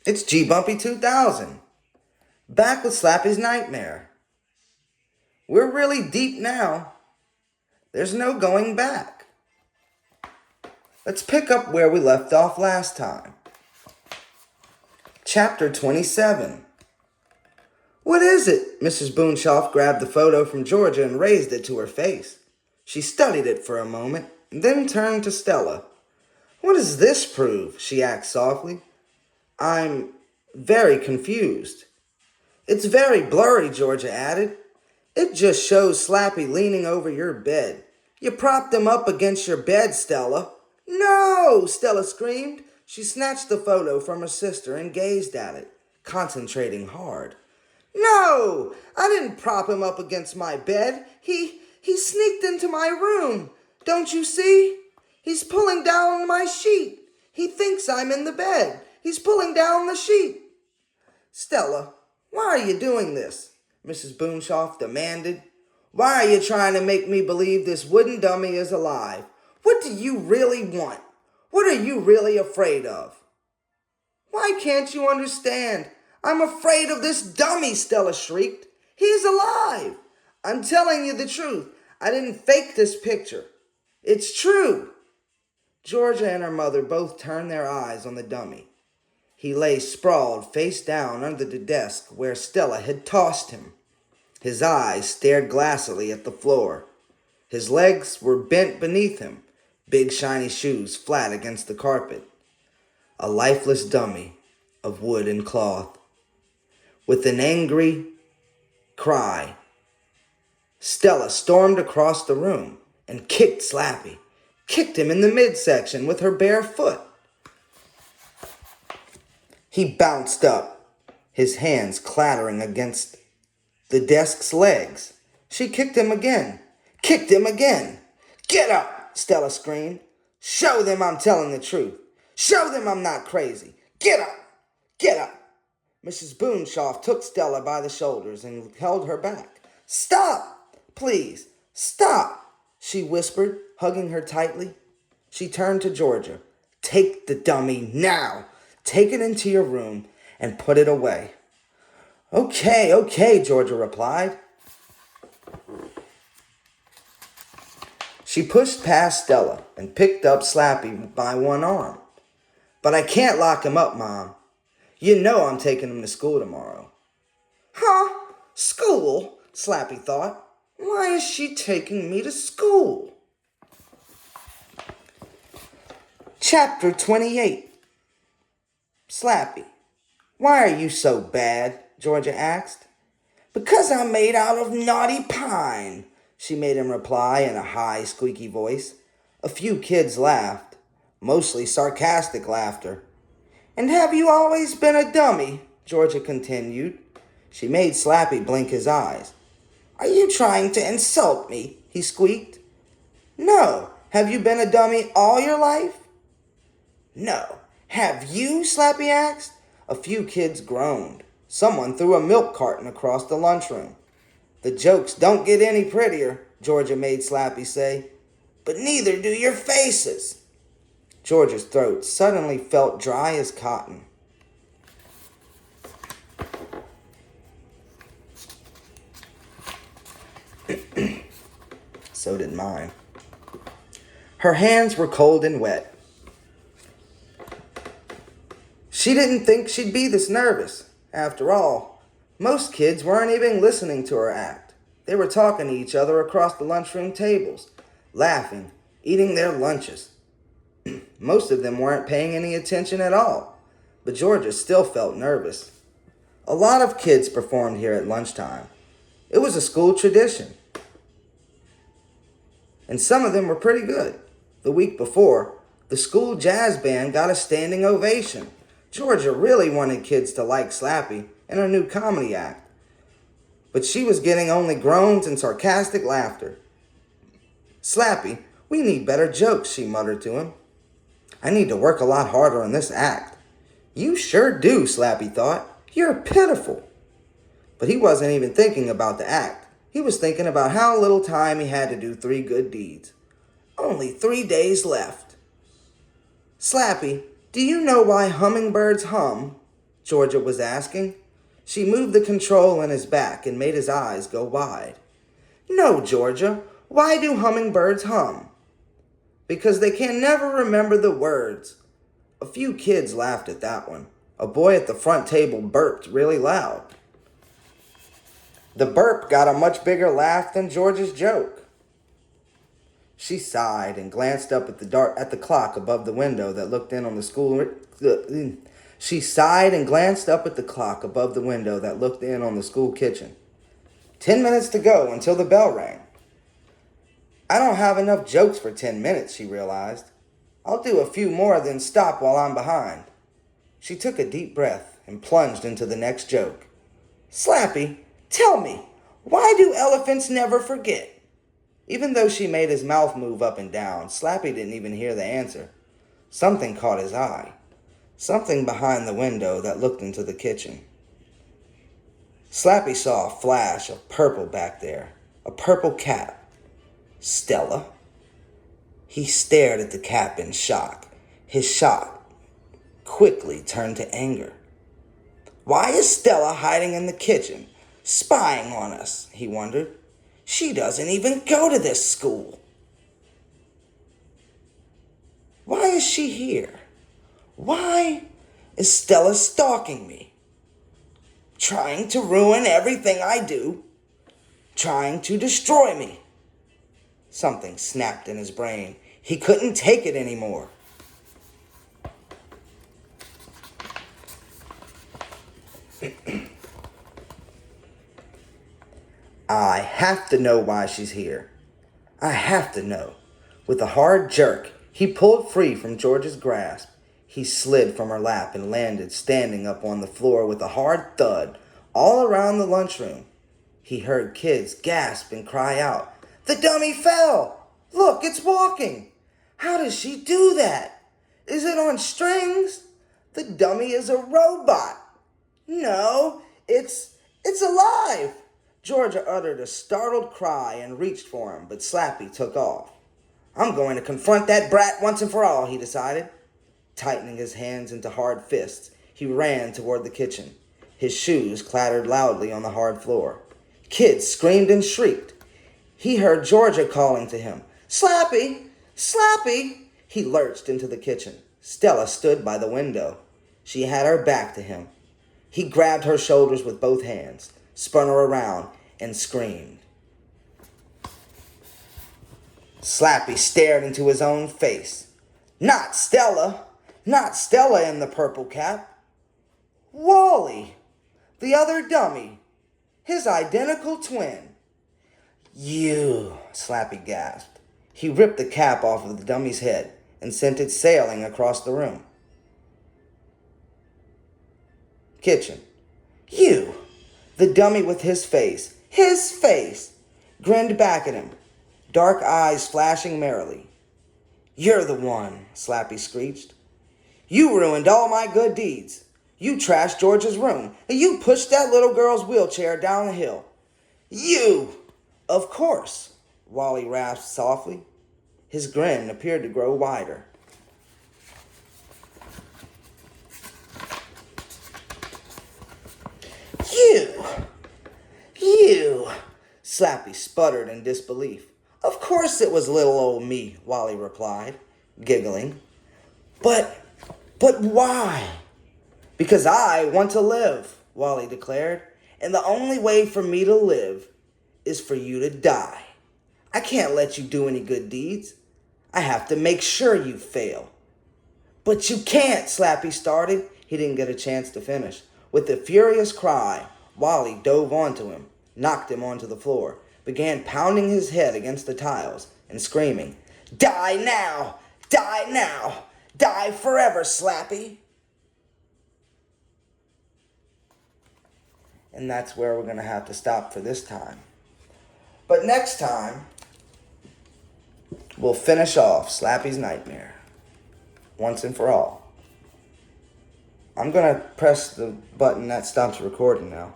It's G Bumpy 2000, back with Slappy's Nightmare. We're really deep now. There's no going back. Let's pick up where we left off last time. Chapter 27. What is it? Mrs. Boonshoff grabbed the photo from Georgia and raised it to her face. She studied it for a moment, and then turned to Stella. What does this prove? She asked softly. I'm very confused. It's very blurry, Georgia added. It just shows Slappy leaning over your bed. You propped him up against your bed, Stella. No! Stella screamed. She snatched the photo from her sister and gazed at it, concentrating hard. No! I didn't prop him up against my bed. He sneaked into my room. Don't you see? He's pulling down my sheet. He thinks I'm in the bed. He's pulling down the sheet. Stella, why are you doing this? Mrs. Boonshoff demanded. Why are you trying to make me believe this wooden dummy is alive? What do you really want? What are you really afraid of? Why can't you understand? I'm afraid of this dummy, Stella shrieked. He's alive. I'm telling you the truth. I didn't fake this picture. It's true. Georgia and her mother both turned their eyes on the dummy. He lay sprawled face down under the desk where Stella had tossed him. His eyes stared glassily at the floor. His legs were bent beneath him, big shiny shoes flat against the carpet. A lifeless dummy of wood and cloth. With an angry cry, Stella stormed across the room and kicked Slappy, kicked him in the midsection with her bare foot. He bounced up, his hands clattering against the desk's legs. She kicked him again, kicked him again. Get up, Stella screamed. Show them I'm telling the truth. Show them I'm not crazy. Get up, get up. Mrs. Boonshoff took Stella by the shoulders and held her back. Stop, please, stop, she whispered, hugging her tightly. She turned to Georgia. Take the dummy now. Take it into your room and put it away. Okay, Georgia replied. She pushed past Stella and picked up Slappy by one arm. But I can't lock him up, Mom. You know I'm taking him to school tomorrow. Huh? School? Slappy thought. Why is she taking me to school? Chapter 28. Slappy, why are you so bad? Georgia asked. Because I'm made out of naughty pine, she made him reply in a high, squeaky voice. A few kids laughed, mostly sarcastic laughter. And have you always been a dummy? Georgia continued. She made Slappy blink his eyes. Are you trying to insult me? He squeaked. No. Have you been a dummy all your life? No. Have you? Slappy asked. A few kids groaned. Someone threw a milk carton across the lunchroom. The jokes don't get any prettier, Georgia made Slappy say. But neither do your faces. Georgia's throat suddenly felt dry as cotton. So did mine. Her hands were cold and wet. She didn't think she'd be this nervous. After all, most kids weren't even listening to her act. They were talking to each other across the lunchroom tables, laughing, eating their lunches. Most of them weren't paying any attention at all, but Georgia still felt nervous. A lot of kids performed here at lunchtime. It was a school tradition. And some of them were pretty good. The week before, the school jazz band got a standing ovation. Georgia really wanted kids to like Slappy and her new comedy act. But she was getting only groans and sarcastic laughter. Slappy, we need better jokes, she muttered to him. I need to work a lot harder on this act. You sure do, Slappy thought. You're pitiful. But he wasn't even thinking about the act. He was thinking about how little time he had to do 3 good deeds. Only 3 days left. Slappy, do you know why hummingbirds hum? Georgia was asking. She moved the control in his back and made his eyes go wide. No, Georgia, why do hummingbirds hum? Because they can never remember the words. A few kids laughed at that one. A boy at the front table burped really loud. The burp got a much bigger laugh than George's joke. She sighed and glanced up at the clock above the window that looked in on the school. She sighed and glanced up at the clock above the window that looked in on the school kitchen. 10 minutes to go until the bell rang. I don't have enough jokes for 10 minutes, she realized. I'll do a few more, then stop while I'm behind. She took a deep breath and plunged into the next joke. Slappy, tell me, why do elephants never forget? Even though she made his mouth move up and down, Slappy didn't even hear the answer. Something caught his eye. Something behind the window that looked into the kitchen. Slappy saw a flash of purple back there. A purple cap. Stella. He stared at the cap in shock. His shock quickly turned to anger. Why is Stella hiding in the kitchen, spying on us? He wondered. She doesn't even go to this school. Why is she here? Why is Stella stalking me? Trying to ruin everything I do. Trying to destroy me. Something snapped in his brain. He couldn't take it anymore. I have to know why she's here. I have to know. With a hard jerk, he pulled free from George's grasp. He slid from her lap and landed standing up on the floor with a hard thud all around the lunchroom. He heard kids gasp and cry out, The dummy fell! Look, it's walking! How does she do that? Is it on strings? The dummy is a robot. No, it's alive! Georgia uttered a startled cry and reached for him, but Slappy took off. I'm going to confront that brat once and for all, he decided. Tightening his hands into hard fists, he ran toward the kitchen. His shoes clattered loudly on the hard floor. Kids screamed and shrieked. He heard Georgia calling to him, Slappy! Slappy! He lurched into the kitchen. Stella stood by the window. She had her back to him. He grabbed her shoulders with both hands, spun her around, and screamed. Slappy stared into his own face. Not Stella! Not Stella in the purple cap. Wally! The other dummy. His identical twin. You, Slappy gasped. He ripped the cap off of the dummy's head and sent it sailing across the room. Kitchen. You! The dummy with his face, grinned back at him, dark eyes flashing merrily. You're the one, Slappy screeched. You ruined all my good deeds. You trashed George's room, and you pushed that little girl's wheelchair down the hill. You! Of course, Wally rasped softly. His grin appeared to grow wider. You! Slappy sputtered in disbelief. Of course it was little old me, Wally replied, giggling. But why? Because I want to live, Wally declared, and the only way for me to live is for you to die. I can't let you do any good deeds. I have to make sure you fail. But you can't, Slappy started. He didn't get a chance to finish. With a furious cry, Wally dove onto him, knocked him onto the floor, began pounding his head against the tiles and screaming, Die now! Die now! Die forever, Slappy! And that's where we're going to have to stop for this time. But next time, we'll finish off Slappy's nightmare once and for all. I'm going to press the button that stops recording now.